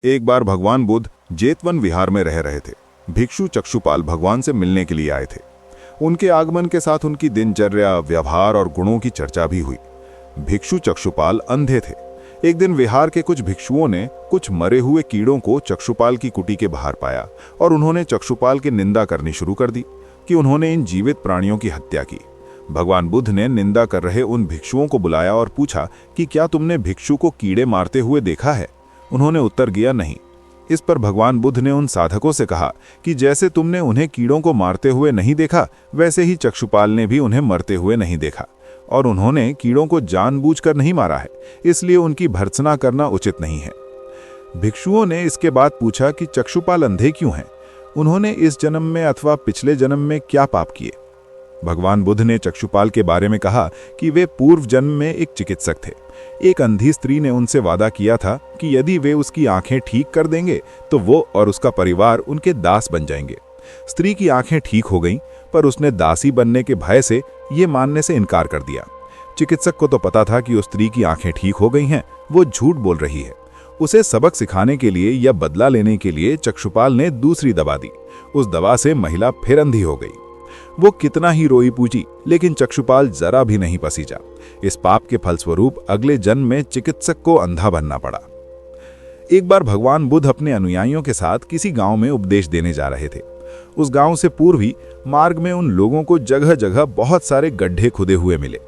एक बार भगवान बुद्ध जेतवन विहार में रह रहे थे। भिक्षु चक्षुपाल भगवान से मिलने के लिए आए थे। उनके आगमन के साथ उनकी दिनचर्या, व्यवहार और गुणों की चर्चा भी हुई। भिक्षु चक्षुपाल अंधे थे। एक दिन विहार के कुछ भिक्षुओं ने कुछ मरे हुए कीड़ों को चक्षुपाल की कुटी के बाहर पाया और उन्होंने चक्षुपाल की निंदा करनी शुरू कर दी कि उन्होंने इन जीवित प्राणियों की हत्या की। भगवान बुद्ध ने निंदा कर रहे उन भिक्षुओं को बुलाया और पूछा कि क्या तुमने भिक्षु को कीड़े मारते हुए देखा है? उन्होंने उत्तर दिया नहीं। इस पर भगवान बुद्ध ने उन साधकों से कहा कि जैसे तुमने उन्हें कीड़ों को मारते हुए नहीं देखा, वैसे ही चक्षुपाल ने भी उन्हें मरते हुए नहीं देखा, और उन्होंने कीड़ों को जानबूझकर नहीं मारा है, इसलिए उनकी भर्त्सना करना उचित नहीं है। भिक्षुओं ने इसके बाद पूछा कि चक्षुपाल अंधे क्यों हैं? उन्होंने इस जन्म में अथवा पिछले जन्म में क्या पाप किए? भगवान बुद्ध ने चक्षुपाल के बारे में कहा कि वे पूर्व जन्म में एक चिकित्सक थे। एक अंधी स्त्री ने उनसे वादा किया था कि यदि वे उसकी आंखें ठीक कर देंगे तो वो और उसका परिवार उनके दास बन जाएंगे। स्त्री की आंखें ठीक हो गईं, पर उसने दासी बनने के भय से ये मानने से इनकार कर दिया। चिकित्सक को तो पता था कि उस स्त्री की आंखें ठीक हो गई हैं, वो झूठ बोल रही है। उसे सबक सिखाने के लिए या बदला लेने के लिए चक्षुपाल ने दूसरी दवा दी। उस दवा से महिला फिर अंधी हो गई। वो कितना ही रोई पूजी, लेकिन चक्षुपाल जरा भी नहीं पसीजा। इस पाप के फलस्वरूप अगले जन्म में चिकित्सक को अंधा बनना पड़ा। एक बार भगवान बुद्ध अपने अनुयायियों के साथ किसी गांव में उपदेश देने जा रहे थे। उस गांव से पूर्व ही मार्ग में उन लोगों को जगह जगह बहुत सारे गड्ढे खुदे हुए मिले।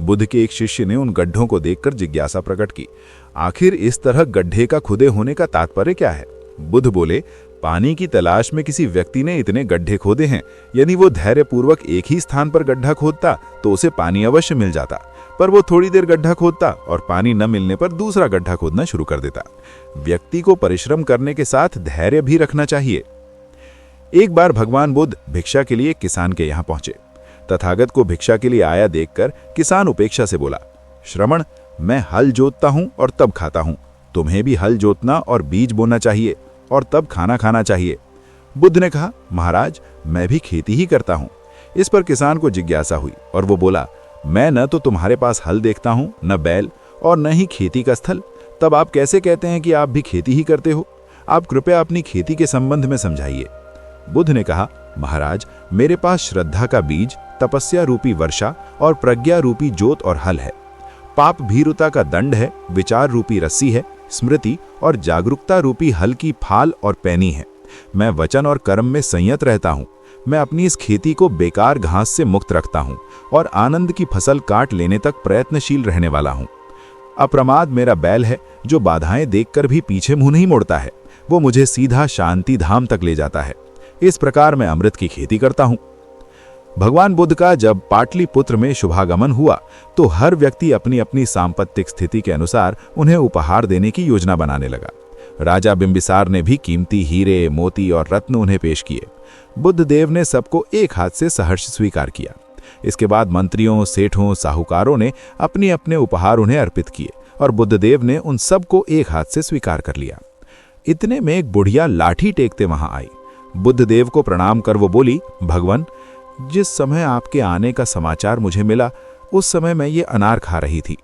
बुद्ध के एक शिष्य ने उन गड्ढों को देखकर जिज्ञासा प्रकट की, आखिर इस तरह गड्ढे का खुदे होने का तात्पर्य क्या है? बुद्ध बोले, पानी की तलाश में किसी व्यक्ति ने इतने गड्ढे खोदे हैं। यदि वो धैर्यपूर्वक एक ही स्थान पर गड्ढा खोदता तो उसे पानी अवश्य मिल जाता, पर वो थोड़ी देर गड्ढा खोदता और पानी न मिलने पर दूसरा गड्ढा खोदना शुरू कर देता। व्यक्ति को परिश्रम करने के साथ धैर्य भी रखना चाहिए। एक बार भगवान बुद्ध भिक्षा के लिए किसान के यहाँ पहुंचे। तथागत को भिक्षा के लिए आया देखकर किसान उपेक्षा से बोला, श्रमण, मैं हल जोतता हूं और तब खाता हूं। तुम्हें भी हल जोतना और बीज बोना चाहिए और तब खाना खाना चाहिए। बुद्ध ने कहा, महाराज, मैं भी खेती ही करता हूं। इस पर किसान को जिज्ञासा हुई और वो बोला, मैं न तो तुम्हारे पास हल देखता हूं, न बैल, और न ही खेती का स्थल। तब आप कैसे कहते हैं कि आप भी खेती ही करते हो? आप कृपया अपनी खेती के संबंध में समझाइए। बुद्ध ने कहा, महाराज, मेरे पास श्रद्धा का बीज, तपस्या रूपी वर्षा और प्रज्ञा रूपी जोत और हल है। पाप भीरुता का दंड है, विचार रूपी रस्सी है, स्मृति और जागरूकता रूपी हल की फाल और पैनी है। मैं वचन और कर्म में संयत रहता हूँ। मैं अपनी इस खेती को बेकार घास से मुक्त रखता हूँ और आनंद की फसल काट लेने तक प्रयत्नशील रहने वाला हूँ। अप्रमाद मेरा बैल है, जो बाधाएं देखकर भी पीछे मुंह नहीं मोड़ता है। वो मुझे सीधा शांति धाम तक ले जाता है। इस प्रकार मैं अमृत की खेती करता हूँ। भगवान बुद्ध का जब पाटलिपुत्र में शुभागमन हुआ तो हर व्यक्ति अपनी अपनी सांपत्तिक स्थिति के अनुसार उन्हें उपहार देने की योजना बनाने लगा। राजा बिंबिसार ने भी कीमती हीरे, मोती और रत्न उन्हें पेश किए। बुद्ध देव ने सबको एक हाथ से सहर्ष स्वीकार किया। इसके बाद मंत्रियों, सेठों, साहूकारों ने अपने अपने उपहार उन्हें अर्पित किए और बुद्ध देव ने उन सबको एक हाथ से स्वीकार कर लिया। इतने में एक बुढ़िया लाठी टेकते वहां आई। बुद्ध देव को प्रणाम कर वो बोली, भगवान, जिस समय आपके आने का समाचार मुझे मिला उस समय मैं ये अनार खा रही थी।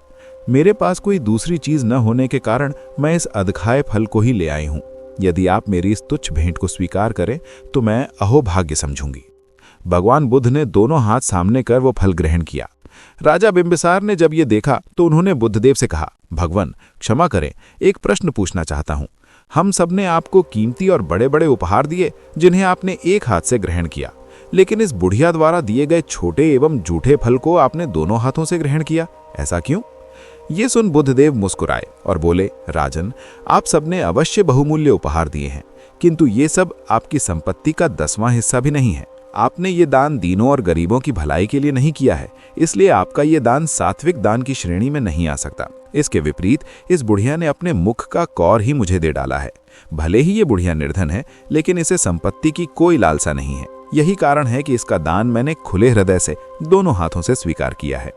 मेरे पास कोई दूसरी चीज न होने के कारण मैं इस अधखाए फल को ही ले आई हूं। यदि आप मेरी इस तुच्छ भेंट को स्वीकार करें तो मैं अहोभाग्य समझूंगी। भगवान बुद्ध ने दोनों हाथ सामने कर वो फल ग्रहण किया। राजा बिंबिसार ने जब ये देखा तो उन्होंने बुद्धदेव से कहा, भगवान, क्षमा करें, एक प्रश्न पूछना चाहता हूं। हम सबने आपको कीमती और बड़े बड़े उपहार दिए जिन्हें आपने एक हाथ से ग्रहण किया, लेकिन इस बुढ़िया द्वारा दिए गए छोटे एवं जूठे फल को आपने दोनों हाथों से ग्रहण किया, ऐसा क्यों? ये सुन बुद्धदेव मुस्कुराए और बोले, राजन, आप सबने अवश्य बहुमूल्य उपहार दिए हैं, किंतु ये सब आपकी संपत्ति का 10वां हिस्सा भी नहीं है। आपने ये दान दीनों और गरीबों की भलाई के लिए नहीं किया है, इसलिए आपका ये दान सात्विक दान की श्रेणी में नहीं आ सकता। इसके विपरीत इस बुढ़िया ने अपने मुख का कौर ही मुझे दे डाला है। भले ही ये बुढ़िया निर्धन है, लेकिन इसे संपत्ति की कोई लालसा नहीं है। यही कारण है कि इसका दान मैंने खुले हृदय से दोनों हाथों से स्वीकार किया है।